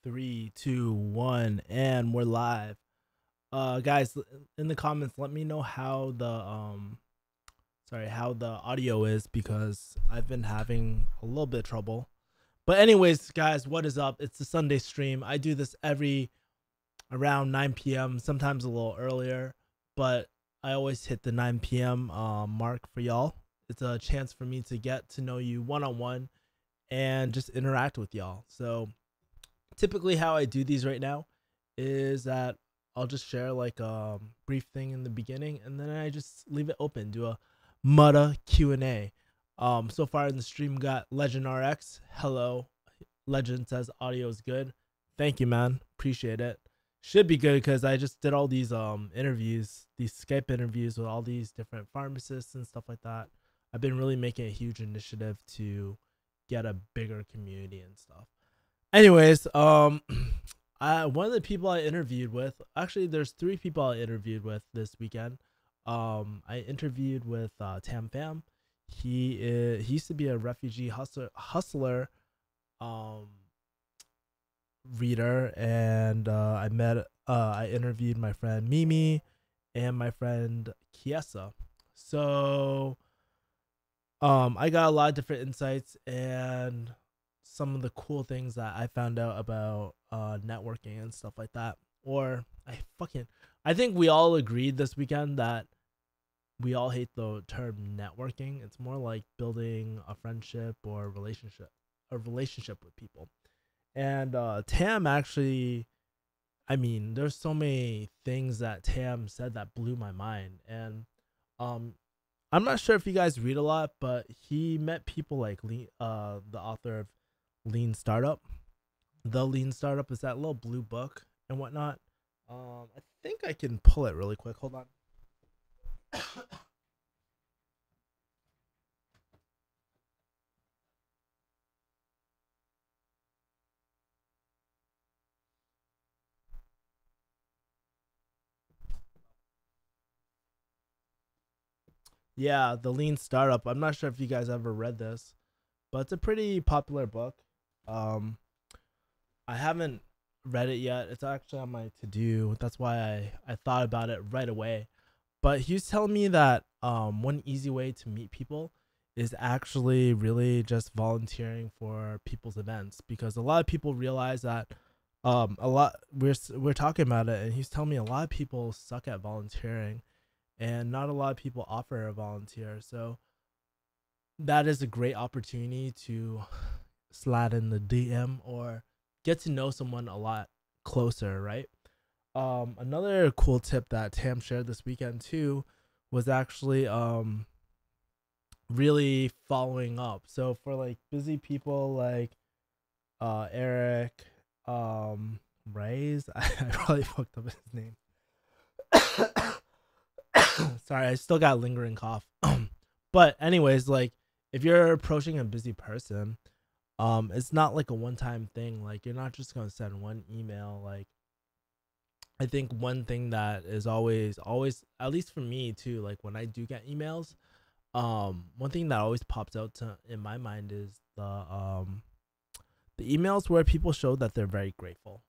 Three, two, one, and we're live. Guys, in the comments, let me know how the audio is because I've been having a little bit of trouble. But anyways, guys, what is up? It's the Sunday stream. I do this every around 9 p.m., sometimes a little earlier, but I always hit the 9 p.m. Mark for y'all. It's a chance for me to get to know you one on one and just interact with y'all. So typically how I do these right now is that I'll just share like a brief thing in the beginning and then I just leave it open, do a Mutta Q&A. So far in the stream got Legend RX. Hello. Legend says audio is good. Thank you, man. Appreciate it. Should be good because I just did all these interviews, these Skype interviews with all these different pharmacists and stuff like that. I've been really making a huge initiative to get a bigger community and stuff. Anyways, one of the people I interviewed with, actually, there's three people I interviewed with this weekend. I interviewed with Tam Pham. He used to be a refugee hustler, reader, and I interviewed my friend Mimi and my friend Kiesa. So, I got a lot of different insights and some of the cool things that I found out about networking and stuff like that. Or I think we all agreed this weekend that we all hate the term networking. It's more like building a friendship or a relationship with people. And Tam actually, I mean, there's so many things that Tam said that blew my mind. And I'm not sure if you guys read a lot, but he met people like the author of Lean Startup. The Lean Startup is that little blue book and whatnot. I think I can pull it really quick. Hold on. Yeah, The Lean Startup. I'm not sure if you guys ever read this, but it's a pretty popular book. Um, I haven't read it yet. It's actually on my to do. That's why I thought about it right away. But he was telling me that one easy way to meet people is actually really just volunteering for people's events because a lot of people realize that a lot we're talking about it and he's telling me a lot of people suck at volunteering and not a lot of people offer a volunteer. So that is a great opportunity to slide in the DM or get to know someone a lot closer, right? Another cool tip that Tam shared this weekend too was actually really following up. So for like busy people like Eric Rays, I probably fucked up his name. Sorry, I still got lingering cough. But anyways, like if you're approaching a busy person, it's not like a one-time thing. Like you're not just gonna send one email. Like I think one thing that is always at least for me too, like when I do get emails, one thing that always pops out in my mind is the emails where people show that they're very grateful,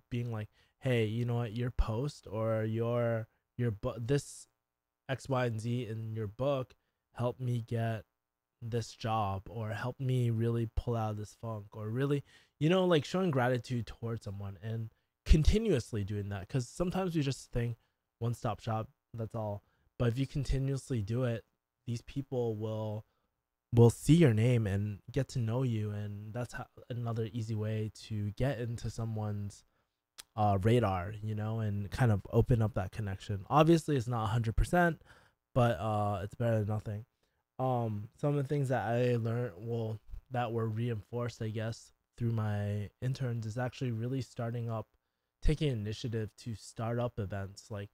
being like, hey, you know what, your post or your book, this X, Y, and Z in your book helped me get this job or helped me really pull out of this funk or really, like showing gratitude towards someone and continuously doing that. Because sometimes we just think one stop shop, that's all. But if you continuously do it, these people will see your name and get to know you, and that's another easy way to get into someone's radar, and kind of open up that connection. Obviously it's not 100%, but it's better than nothing. Some of the things that I learned, that were reinforced, I guess, through my interns is actually really taking initiative to start up events. Like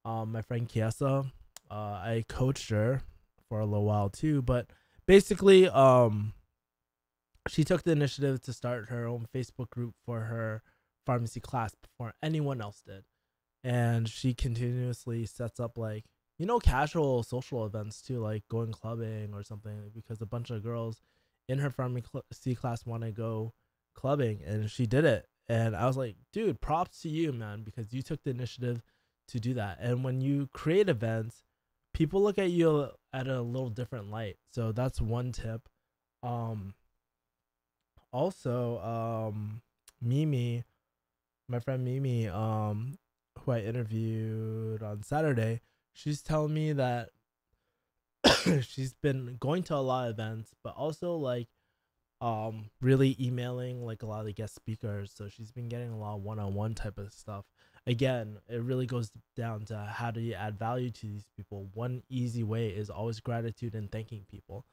my friend Kiesa, I coached her for a little while too, but basically she took the initiative to start her own Facebook group for her pharmacy class before anyone else did. And she continuously sets up like, casual social events too, like going clubbing or something, because a bunch of girls in her pharmacy class want to go clubbing, and she did it. And I was like, dude, props to you, man, because you took the initiative to do that. And when you create events, people look at you at a little different light. So that's one tip. Um, Also, Mimi, my friend Mimi, who I interviewed on Saturday, she's telling me that she's been going to a lot of events, but also like really emailing like a lot of the guest speakers. So she's been getting a lot of one-on-one type of stuff. Again, it really goes down to how do you add value to these people. One easy way is always gratitude and thanking people.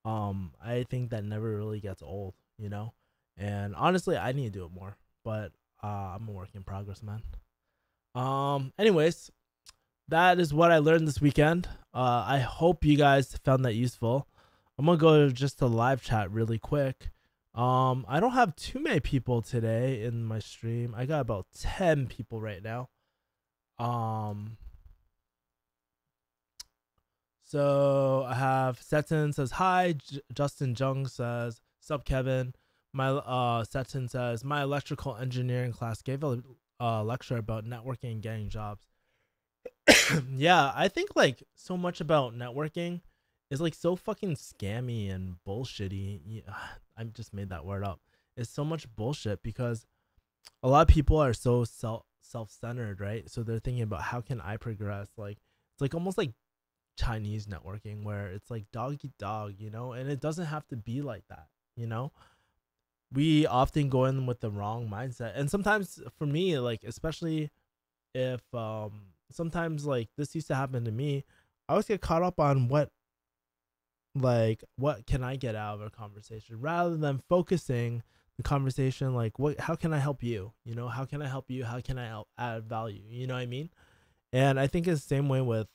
I think that never really gets old, you know. And honestly, I need to do it more, but I'm a work in progress, man. Anyways, that is what I learned this weekend. I hope you guys found that useful. I'm gonna go just to live chat really quick. I don't have too many people today in my stream. I got about 10 people right now. Um, so I have Seton says hi. Justin Jung says sup Kevin. My Seton says my electrical engineering class gave a lecture about networking and getting jobs. Yeah, I think like so much about networking is like so fucking scammy and bullshitty. Yeah, I just made that word up. It's so much bullshit because a lot of people are so self-centered, right? So they're thinking about how can I progress? Like it's like almost like Chinese networking where it's like dog eat dog, you know, and it doesn't have to be like that, you know. We often go in with the wrong mindset, and sometimes for me, like especially if sometimes like this used to happen to me, I always get caught up on what can I get out of a conversation rather than focusing the conversation like what how can I help you, you know, how can I help you, how can I help add value, you know what I mean. And I think it's the same way with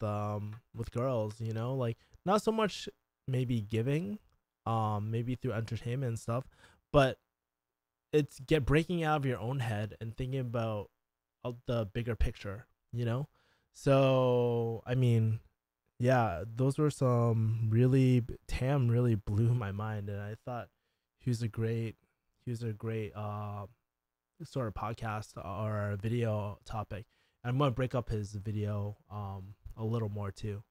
girls, you know, like not so much maybe giving maybe through entertainment and stuff, but it's get breaking out of your own head and thinking about the bigger picture, you know. So I mean, yeah, those were some really Tam really blew my mind, and I thought he was a great sort of podcast or video topic. I'm gonna break up his video a little more too.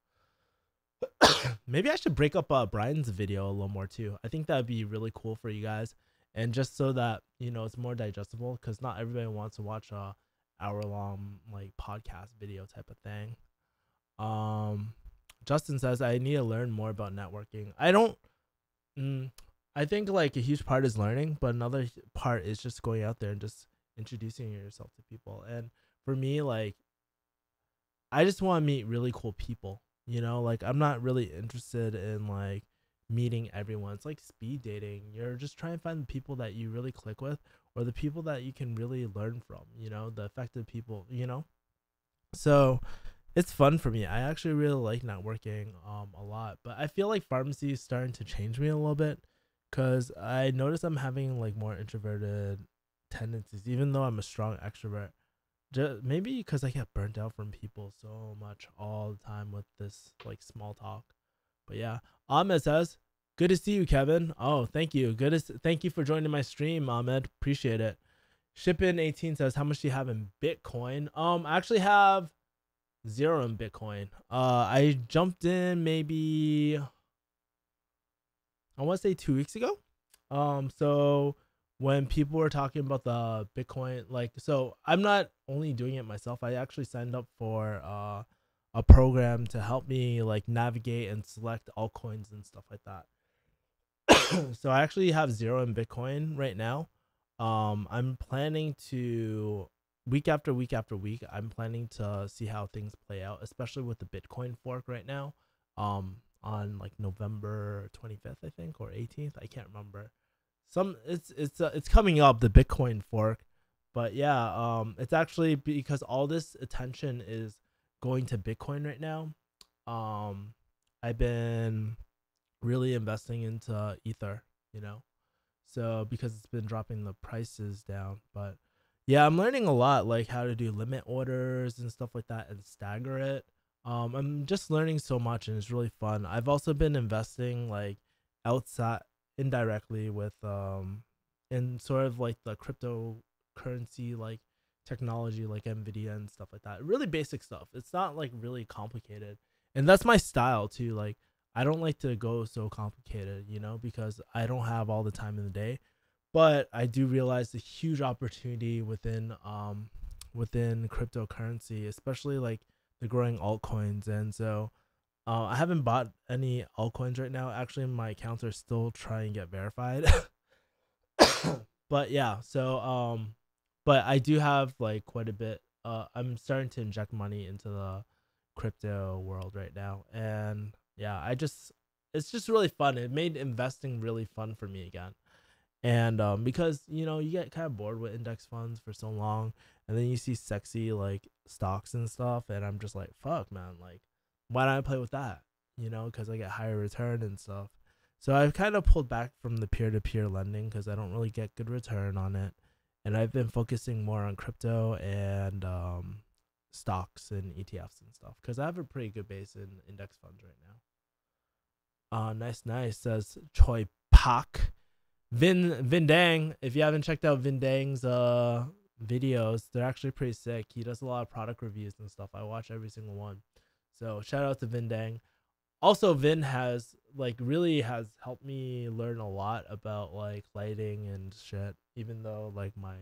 Maybe I should break up Brian's video a little more too. I think that'd be really cool for you guys, and just so that you know it's more digestible because not everybody wants to watch a hour long like podcast video type of thing. Um, Justin says I need to learn more about networking. I don't. Mm, I think like a huge part is learning, but another part is just going out there and just introducing yourself to people. And for me, like I just want to meet really cool people. You know, like I'm not really interested in like meeting everyone. It's like speed dating. You're just trying to find the people that you really click with or the people that you can really learn from, you know, the effective people, you know? So it's fun for me. I actually really like networking a lot, but I feel like pharmacy is starting to change me a little bit because I notice I'm having like more introverted tendencies, even though I'm a strong extrovert. Maybe because I get burnt out from people so much all the time with this like small talk. But yeah, Ahmed says, "Good to see you, Kevin." Oh, thank you. Thank you for joining my stream, Ahmed. Appreciate it. Shippin18 says, "How much do you have in Bitcoin?" I actually have zero in Bitcoin. I jumped in maybe I want to say 2 weeks ago. So when people were talking about the Bitcoin, like, so I'm not only doing it myself. I actually signed up for a program to help me like navigate and select altcoins and stuff like that. So I actually have zero in Bitcoin right now. I'm planning to week after week after week. I'm planning to see how things play out, especially with the Bitcoin fork right now. On like November 25th, I think, or 18th. I can't remember. It's coming up, the Bitcoin fork, but yeah, it's actually because all this attention is going to Bitcoin right now. I've been really investing into Ether, you know, so because it's been dropping the prices down. But yeah, I'm learning a lot, like how to do limit orders and stuff like that and stagger it. I'm just learning so much and it's really fun. I've also been investing like outside indirectly with in sort of like the crypto cryptocurrency like technology like Nvidia and stuff like that. Really basic stuff. It's not like really complicated. And that's my style too. Like I don't like to go so complicated, you know, because I don't have all the time in the day. But I do realize the huge opportunity within cryptocurrency, especially like the growing altcoins. And so I haven't bought any altcoins right now. Actually, my accounts are still trying to get verified. But yeah, so but I do have like quite a bit. I'm starting to inject money into the crypto world right now, and yeah, it's just really fun. It made investing really fun for me again. And because you know you get kind of bored with index funds for so long, and then you see sexy like stocks and stuff, and I'm just like, fuck, man, like why don't I play with that? You know, because I get higher return and stuff. So I've kind of pulled back from the peer-to-peer lending because I don't really get good return on it, and I've been focusing more on crypto and stocks and ETFs and stuff because I have a pretty good base in index funds right now. Nice, says Choi Pak. Vin Dang, if you haven't checked out Vin Dang's videos, they're actually pretty sick. He does a lot of product reviews and stuff. I watch every single one. So shout out to Vin Dang. Also, Vin has like really has helped me learn a lot about like lighting and shit, even though like my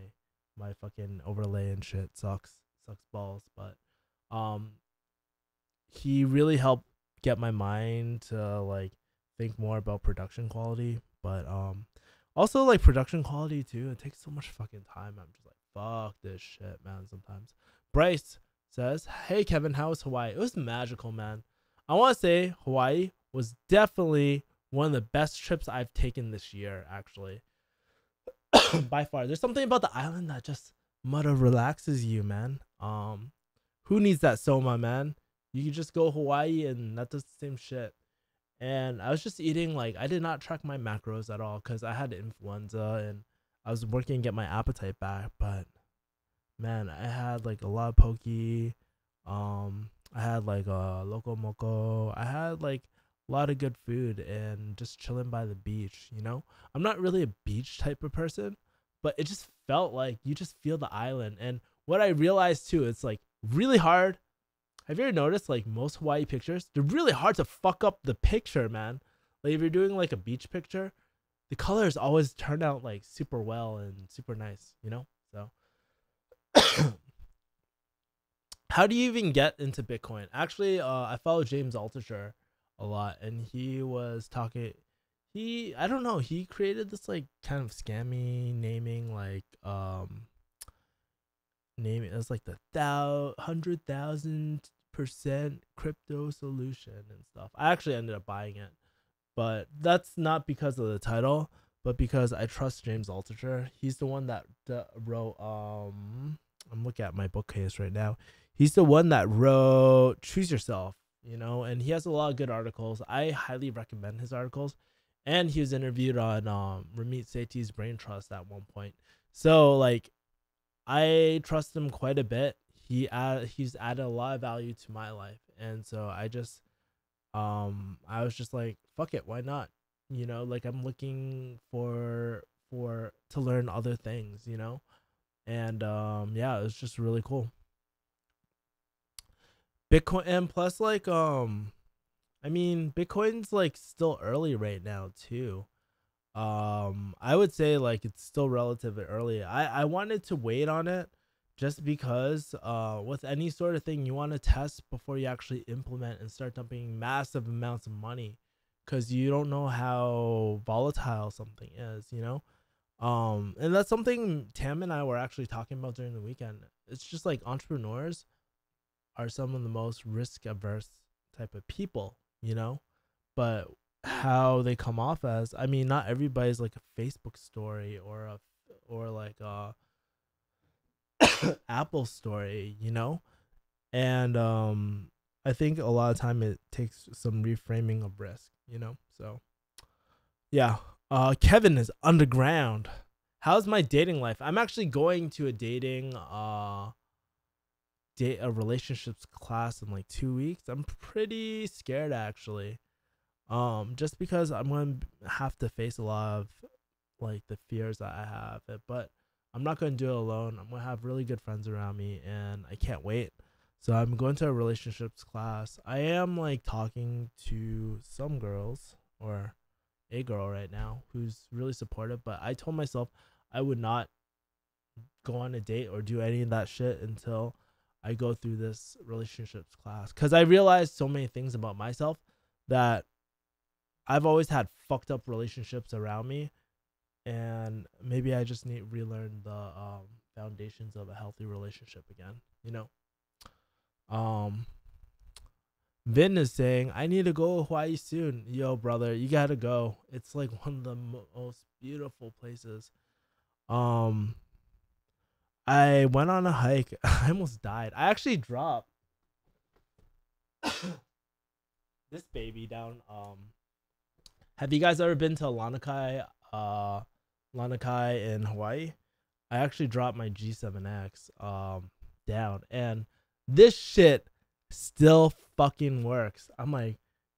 fucking overlay and shit sucks balls, but um he really helped get my mind to like think more about production quality, but also like production quality too. It takes so much fucking time. I'm just like, fuck this shit, man. Sometimes. Bryce says, "Hey Kevin, how was Hawaii? It was magical, man. I want to say Hawaii was definitely one of the best trips I've taken this year, actually, by far. There's something about the island that just mother relaxes you, man. Who needs that soma, man? You can just go Hawaii and that does the same shit." And I was just eating like I did not track my macros at all because I had influenza and I was working to get my appetite back. But man, I had like a lot of poke. I had like a loco moco. I had like a lot of good food and just chilling by the beach. You know, I'm not really a beach type of person, but it just felt like you just feel the island. And what I realized too, it's like really hard. Have you ever noticed like most Hawaii pictures, they're really hard to fuck up the picture, man. Like if you're doing like a beach picture, the colors always turn out like super well and super nice, you know? So how do you even get into Bitcoin? Actually, I follow James Altucher a lot, and he was talking. I don't know. He created this like kind of scammy naming, like name it as like the 100,000% crypto solution and stuff. I actually ended up buying it, but that's not because of the title, but because I trust James Altucher. He's the one that wrote. I'm looking at my bookcase right now. He's the one that wrote Choose Yourself, you know, and he has a lot of good articles. I highly recommend his articles. And he was interviewed on Ramit Sethi's Brain Trust at one point. So like I trust him quite a bit. He's added a lot of value to my life. And so I was just like, fuck it, why not? You know, like I'm looking for to learn other things, you know? And yeah, it was just really cool. Bitcoin, and plus like I mean Bitcoin's like still early right now too. I would say like it's still relatively early. I wanted to wait on it just because with any sort of thing you want to test before you actually implement and start dumping massive amounts of money, because you don't know how volatile something is, you know. And that's something Tam and I were actually talking about during the weekend. It's just like entrepreneurs are some of the most risk averse type of people, you know, but how they come off as, I mean, not everybody's like a Facebook story or like a Apple story, you know. And I think a lot of time it takes some reframing of risk, you know. So yeah. Kevin is underground. How's my dating life? I'm actually going to a relationships class in like 2 weeks. I'm pretty scared actually. Just because I'm gonna have to face a lot of like the fears that I have. But I'm not going to do it alone. I'm going to have really good friends around me, and I can't wait. So I'm going to a relationships class. I am like talking to some girls or a girl right now who's really supportive, but I told myself I would not go on a date or do any of that shit until I go through this relationships class, cuz I realized so many things about myself that I've always had fucked up relationships around me, and maybe I just need to relearn the foundations of a healthy relationship again, you know. Um Vin is saying, I need to go to Hawaii soon. Yo, brother, you gotta go. It's like one of the most beautiful places. Um, I went on a hike. I almost died. I actually dropped this baby down. Have you guys ever been to Lanakai? Lanakai in Hawaii? I actually dropped my G7X down, and this shit still fucking works. I'm like,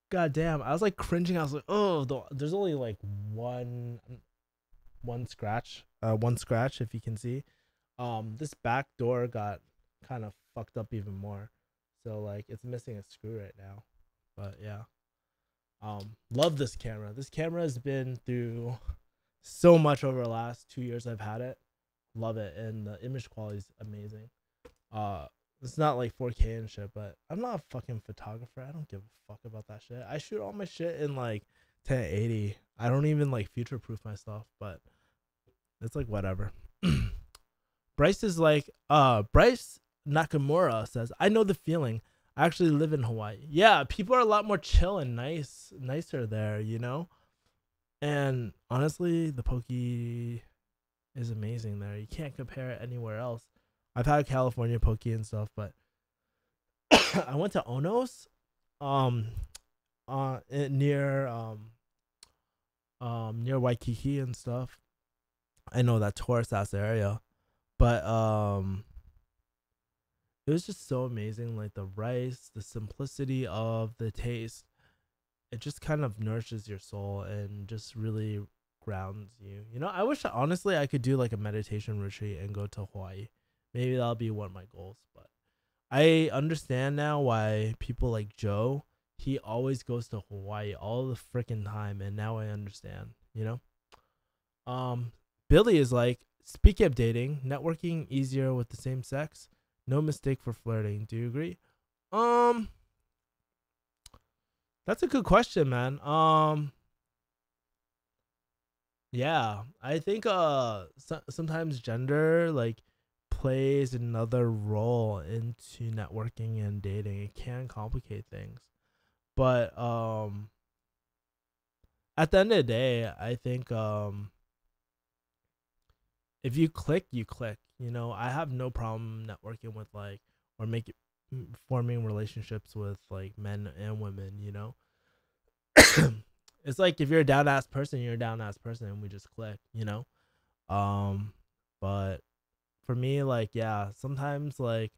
god damn. I was like cringing. I was like, oh, there's only like one scratch, one scratch if you can see. This back door got kind of fucked up even more, so like it's missing a screw right now. But yeah, love this camera. This camera has been through so much over the last 2 years I've had it. Love it, and the image quality is amazing. It's not like 4K and shit, but I'm not a fucking photographer. I don't give a fuck about that shit. I shoot all my shit in like 1080. I don't even like future proof my stuff, but it's like whatever. Bryce is like, Bryce Nakamura says, I know the feeling. I actually live in Hawaii. Yeah, people are a lot more chill and nicer there, you know? And honestly, the pokey is amazing there. You can't compare it anywhere else. I've had California pokey and stuff, but I went to Onos, near near Waikiki and stuff. I know that tourist ass area, but it was just so amazing. Like the rice, the simplicity of the taste, it just kind of nourishes your soul and just really grounds you. You know, I wish honestly I could do like a meditation retreat and go to Hawaii. Maybe that'll be one of my goals. But I understand now why people like Joe, he always goes to Hawaii all the freaking time, and now I understand, you know? Billy is like, speaking of dating, networking easier with the same sex. No mistake for flirting. Do you agree? That's a good question, man. Yeah, I think sometimes gender like plays another role into networking and dating. It can complicate things. But at the end of the day, I think if you click, you click. You know, I have no problem networking with like or forming relationships with like men and women, you know. It's like if you're a down ass person, you're a down ass person and we just click, you know? But for me, like, yeah, sometimes like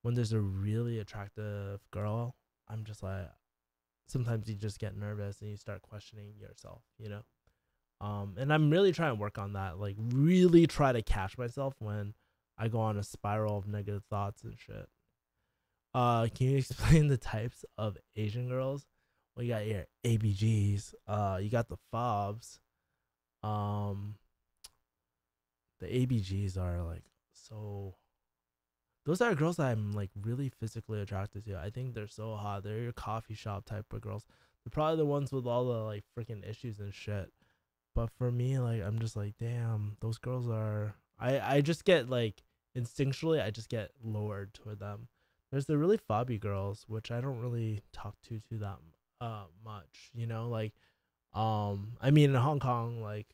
when there's a really attractive girl, I'm just like sometimes you just get nervous and you start questioning yourself, you know? And I'm really trying to work on that, like really try to catch myself when I go on a spiral of negative thoughts and shit. Can you explain the types of Asian girls? Well, you got your ABGs, you got the fobs. Um the ABGs are like so those are girls that I'm like really physically attracted to. I think they're so hot. They're your coffee shop type of girls. They're probably the ones with all the like freaking issues and shit. But for me, like I'm just like, damn, those girls are I just get like instinctually I just get lowered toward them. There's the really fobby girls, which I don't really talk to that much, you know, like I mean in Hong Kong, like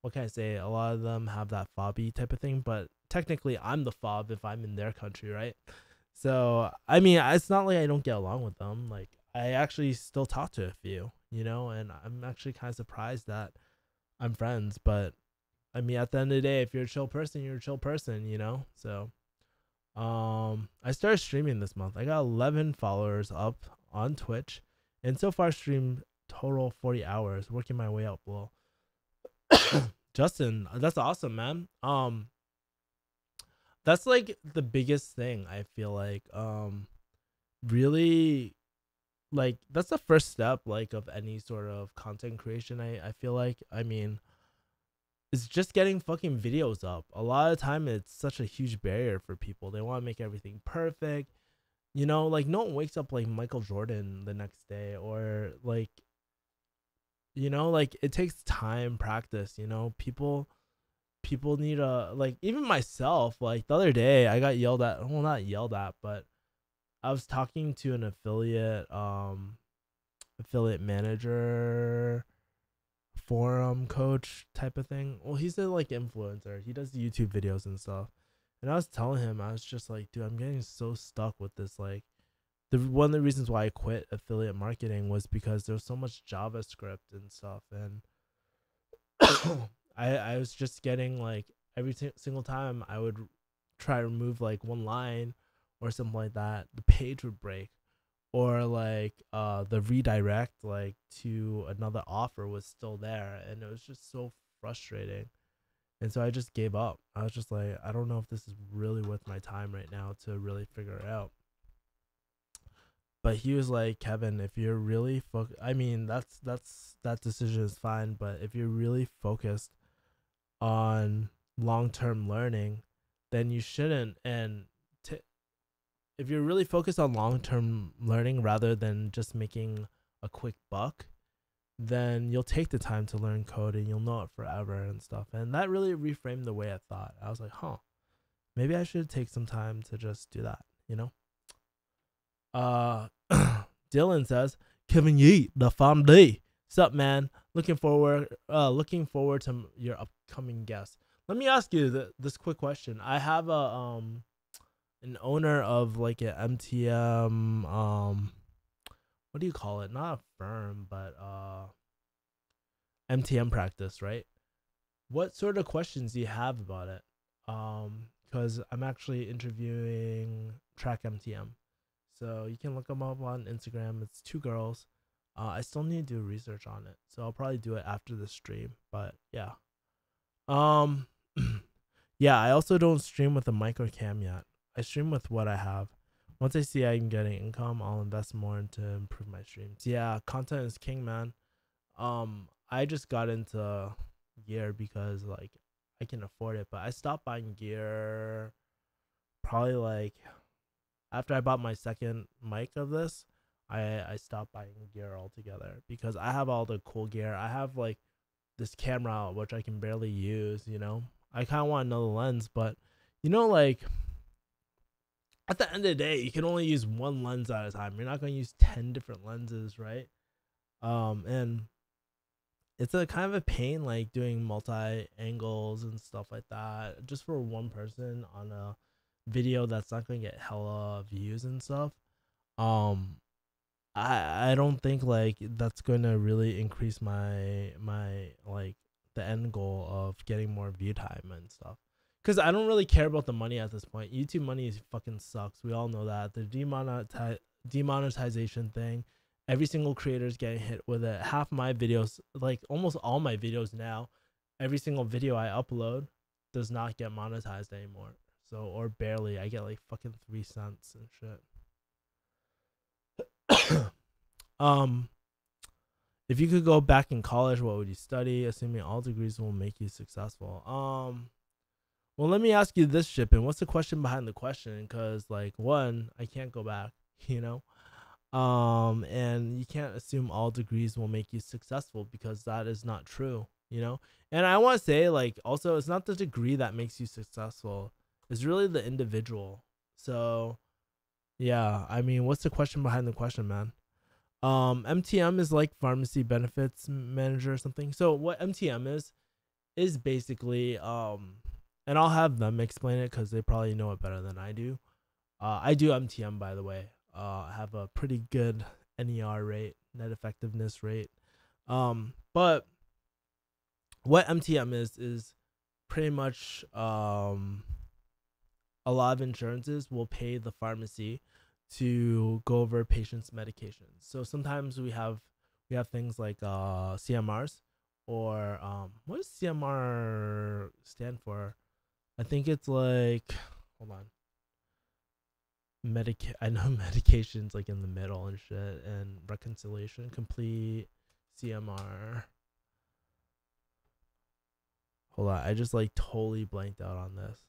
what can I say? A lot of them have that fobby type of thing, but technically I'm the fob if I'm in their country, right? So I mean, it's not like I don't get along with them. Like I actually still talk to a few, you know, and I'm actually kind of surprised that I'm friends. But I mean, at the end of the day, if you're a chill person, you're a chill person, you know. So I started streaming this month. I got 11 followers up on Twitch, and so far streamed total 40 hours, working my way up. Well, Justin, that's awesome, man. That's like the biggest thing I feel like. Really, like that's the first step like of any sort of content creation. I feel like. I mean, it's just getting fucking videos up. A lot of time, it's such a huge barrier for people. They want to make everything perfect. You know, like no one wakes up like Michael Jordan the next day, or like, you know, like it takes time, practice. You know, people need a, like, even myself, like the other day I got yelled at, well, not yelled at, but I was talking to an affiliate manager, forum coach type of thing. Well, he's a like influencer, he does YouTube videos and stuff, and I was telling him, I was just like, dude, I'm getting so stuck with this. Like, the one of the reasons why I quit affiliate marketing was because there's so much JavaScript and stuff, and I was just getting like every single time I would try to remove like one line or something like that, the page would break, or like the redirect like to another offer was still there, and it was just so frustrating. And so I just gave up. I was just like, I don't know if this is really worth my time right now to really figure it out. But he was like, Kevin, if you're really I mean, that decision is fine, but if you're really focused on long-term learning, then you shouldn't. And if you're really focused on long-term learning rather than just making a quick buck, then you'll take the time to learn code and you'll know it forever and stuff. And that really reframed the way I thought. I was like, huh, maybe I should take some time to just do that, you know? Dylan says, Kevin Yeet, the fam day. Sup, man? Looking forward to your upcoming guests. Let me ask you this quick question. I have an owner of like an MTM, what do you call it? Not a firm, but MTM practice, right? What sort of questions do you have about it? Because I'm actually interviewing Track MTM, so you can look them up on Instagram. It's two girls. I still need to do research on it, so I'll probably do it after the stream. But yeah, um, yeah. I also don't stream with a micro cam yet. I stream with what I have. Once I see I'm getting income, I'll invest more into improve my streams. Yeah, content is king, man. I just got into gear because like I can afford it, but I stopped buying gear probably like after I bought my second mic of this. I stopped buying gear altogether because I have all the cool gear. I have like this camera which I can barely use, you know. I kind of want another lens, but you know, like at the end of the day, you can only use one lens at a time. You're not going to use 10 different lenses, right? And it's a kind of a pain, like doing multi angles and stuff like that, just for one person on a video that's not going to get hella views and stuff. Um, I don't think like that's going to really increase my like the end goal of getting more view time and stuff. Because I don't really care about the money at this point. YouTube money is fucking sucks. We all know that. The demonetization thing, every single creator is getting hit with it. Half my videos, like almost all my videos now, every single video I upload does not get monetized anymore. So, or barely. I get like fucking 3 cents and shit. If you could go back in college, what would you study? Assuming all degrees will make you successful. Well, let me ask you this, Shippin. What's the question behind the question? Because, like, one, I can't go back, you know? And you can't assume all degrees will make you successful because that is not true, you know? And I want to say, like, also, it's not the degree that makes you successful. It's really the individual. So, yeah, I mean, what's the question behind the question, man? MTM is like pharmacy benefits manager or something. So what MTM is basically, and I'll have them explain it because they probably know it better than I do. I do MTM, by the way. I have a pretty good NER rate, net effectiveness rate. But what MTM is pretty much a lot of insurances will pay the pharmacy to go over patients' medications. So sometimes we have things like CMRs, or what does CMR stand for? I think it's like, hold on, I know medications like in the middle and shit, and reconciliation complete. CMR. Hold on, I just like totally blanked out on this.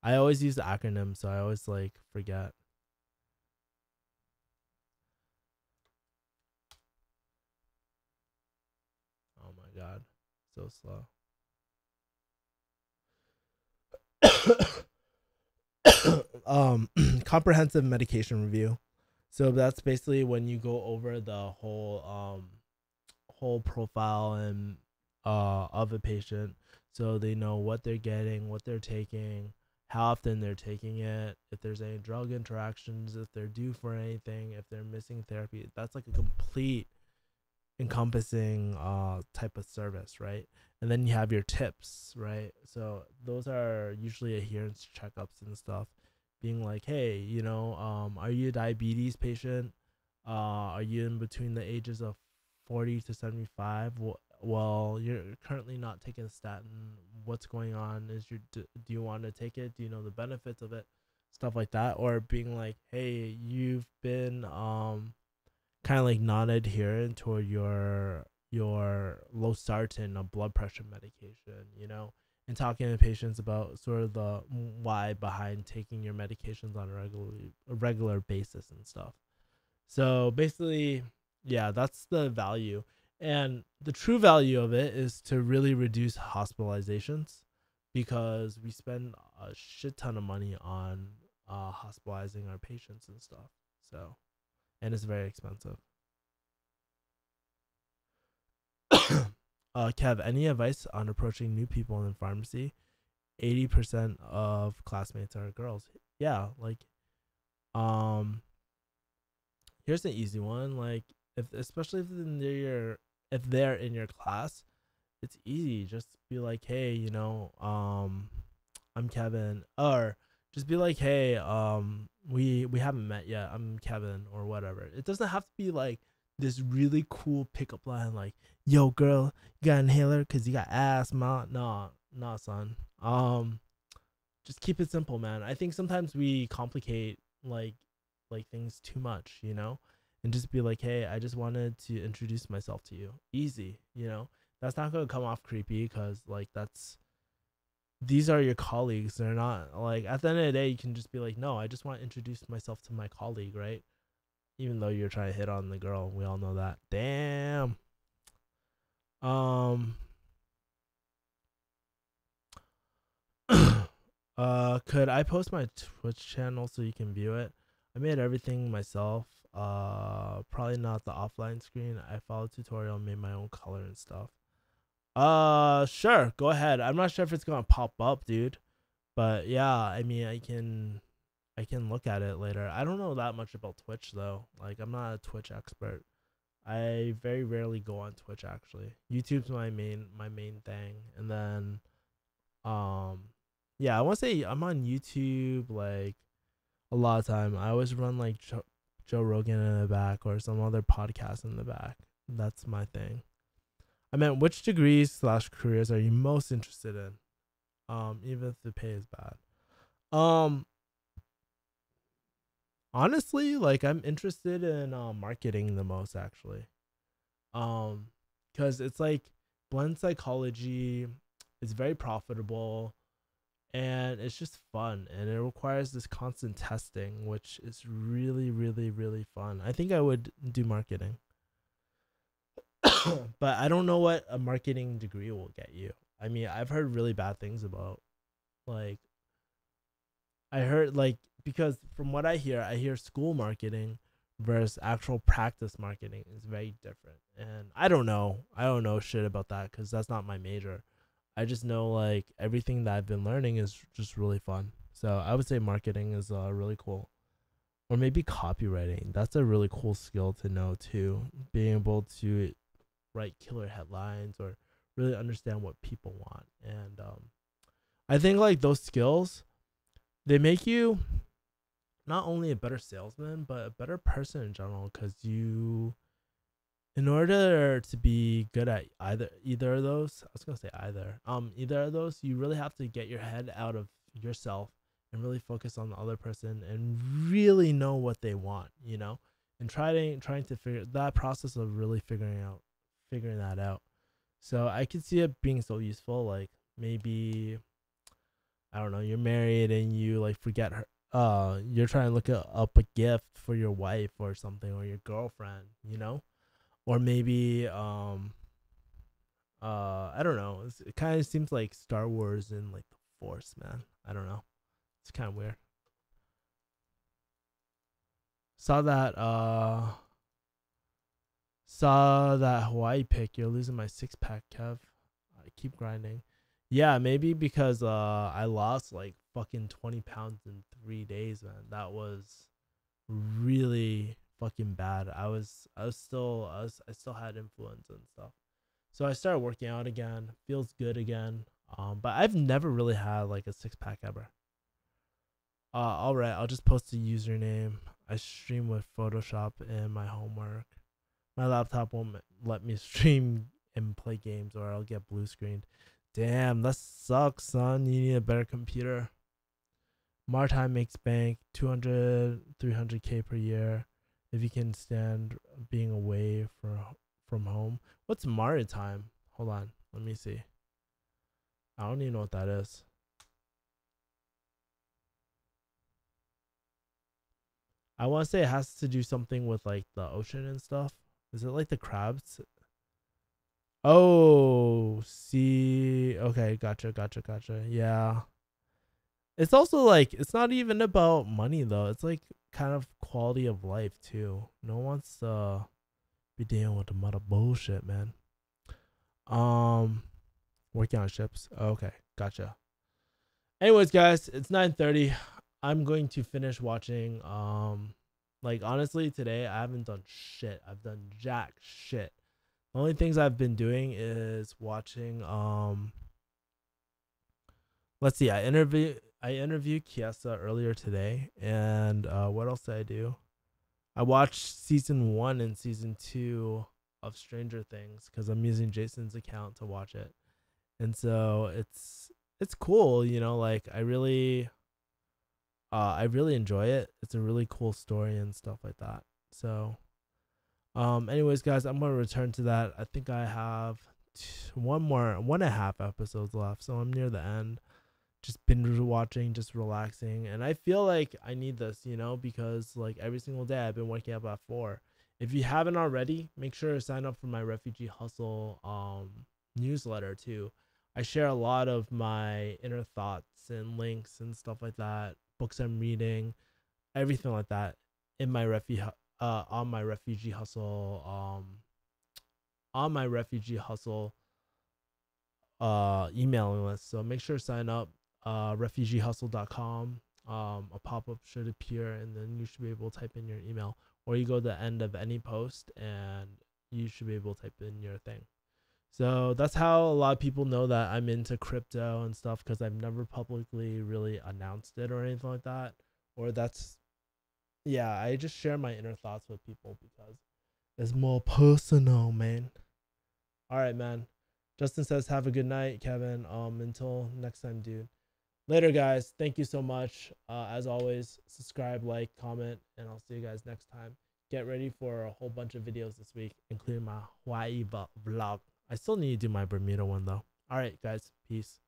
I always use the acronym, so I always like forget. Oh my god, so slow. Comprehensive medication review. So that's basically when you go over the whole profile and of a patient, so they know what they're getting, what they're taking, how often they're taking it, if there's any drug interactions, if they're due for anything, if they're missing therapy. That's like a complete encompassing type of service, right? And then you have your tips, right? So those are usually adherence checkups and stuff, being like, hey, are you a diabetes patient? Are you in between the ages of 40 to 75? Well, you're currently not taking a statin. What's going on? Do you want to take it? Do you know the benefits of it? Stuff like that. Or being like, hey, you've been kind of like non-adherent toward your losartan, a blood pressure medication, and talking to patients about sort of the why behind taking your medications on a regular basis and stuff. So basically, yeah, that's the value. And the true value of it is to really reduce hospitalizations, because we spend a shit ton of money on hospitalizing our patients and stuff. So, and it's very expensive. Kev, any advice on approaching new people in pharmacy? 80% of classmates are girls. Yeah, like, um, here's an easy one. Like, especially if they're in your class, it's easy. Just be like, hey, I'm Kevin, or just be like, hey, we haven't met yet. I'm Kevin, or whatever. It doesn't have to be like this really cool pickup line, like, yo, girl, you got an inhaler because you got asthma. Nah, son. Just keep it simple, man. I think sometimes we complicate things too much, and just be like, hey, I just wanted to introduce myself to you. Easy, That's not gonna come off creepy, because like these are your colleagues. They're not like, at the end of the day, you can just be like, no, I just want to introduce myself to my colleague, right? Even though you're trying to hit on the girl, we all know that. Damn. Um. Could I post my Twitch channel so you can view it? I made everything myself. Probably not the offline screen. I followed tutorial, made my own color and stuff. Sure, go ahead. I'm not sure if it's gonna pop up, dude. But yeah, I mean, I can look at it later. I don't know that much about Twitch though. Like, I'm not a Twitch expert. I very rarely go on Twitch actually. YouTube's my main thing, and then um yeah, I want to say I'm on YouTube like a lot of time. I always run like Joe Rogan in the back, or some other podcast in the back. That's my thing. I meant, which degrees/careers are you most interested in? Even if the pay is bad. Um, Honestly, like, I'm interested in marketing the most actually. Um, because it's like blend psychology. It's very profitable, and it's just fun, and it requires this constant testing, which is really, really, really fun. I think I would do marketing. But I don't know what a marketing degree will get you. I mean, I've heard really bad things about, like, I heard, like, because from what I hear school marketing versus actual practice marketing is very different. And I don't know shit about that, cuz that's not my major. I just know like everything that I've been learning is just really fun. So I would say marketing is really cool. Or maybe copywriting. That's a really cool skill to know too. Being able to write killer headlines, or really understand what people want. And I think like those skills, they make you not only a better salesman but a better person in general, because in order to be good at either of those, I was gonna say either of those, you really have to get your head out of yourself and really focus on the other person and really know what they want, and trying to figure that process of really figuring that out. So I could see it being so useful, like maybe I don't know, you're married and you like forget her. You're trying to look up a gift for your wife or something or your girlfriend, or maybe I don't know. It kind of seems like Star Wars and like the Force, man. I don't know. It's kind of weird. Saw that Hawaii pick. You're losing my 6 pack, Kev. I keep grinding. Yeah, maybe because I lost like fucking 20 pounds in 3 days, man. That was really fucking bad. I still had influenza and stuff. So I started working out again. Feels good again. But I've never really had like a 6 pack ever. All right, I'll just post a username. I stream with Photoshop and my homework. My laptop won't let me stream and play games, or I'll get blue screened. Damn, that sucks, son. You need a better computer. Maritime makes bank 200, 300K per year if you can stand being away from home. What's Maritime? Hold on, let me see. I don't even know what that is. I want to say it has to do something with like the ocean and stuff. Is it like the crabs? Oh, see. Okay, gotcha. Yeah. It's also like it's not even about money though. It's like kind of quality of life too. No one wants to be dealing with the mother bullshit, man. Um, Working on ships. Okay, gotcha. Anyways, guys, it's 9:30. I'm going to finish watching. Like honestly, today I haven't done shit. I've done jack shit. The only things I've been doing is watching. Let's see. I interviewed Kiesa earlier today, and what else did I do? I watched season 1 and season 2 of Stranger Things because I'm using Jason's account to watch it, and so it's cool. Like I really enjoy it. It's a really cool story and stuff like that. So, anyways, guys, I'm gonna return to that. I think I have 1.5 episodes left, so I'm near the end. Just binge watching, just relaxing, and I feel like I need this, because like every single day I've been waking up at 4. If you haven't already, make sure to sign up for my Refugee Hustle newsletter too. I share a lot of my inner thoughts and links and stuff like that, books I'm reading, everything like that in my on my Refugee Hustle on my Refugee Hustle emailing list. So make sure to sign up. Refugeehustle.com. A pop-up should appear, and then you should be able to type in your email, or you go to the end of any post and you should be able to type in your thing. So that's how a lot of people know that I'm into crypto and stuff, because I've never publicly really announced it or anything like that. Or I just share my inner thoughts with people because it's more personal, man. All right, man. Justin says, have a good night, Kevin. Until next time, dude. Later, guys. Thank you so much. As always, subscribe, like, comment, and I'll see you guys next time. Get ready for a whole bunch of videos this week, including my Hawaii vlog. I still need to do my Bermuda one, though. All right, guys. Peace.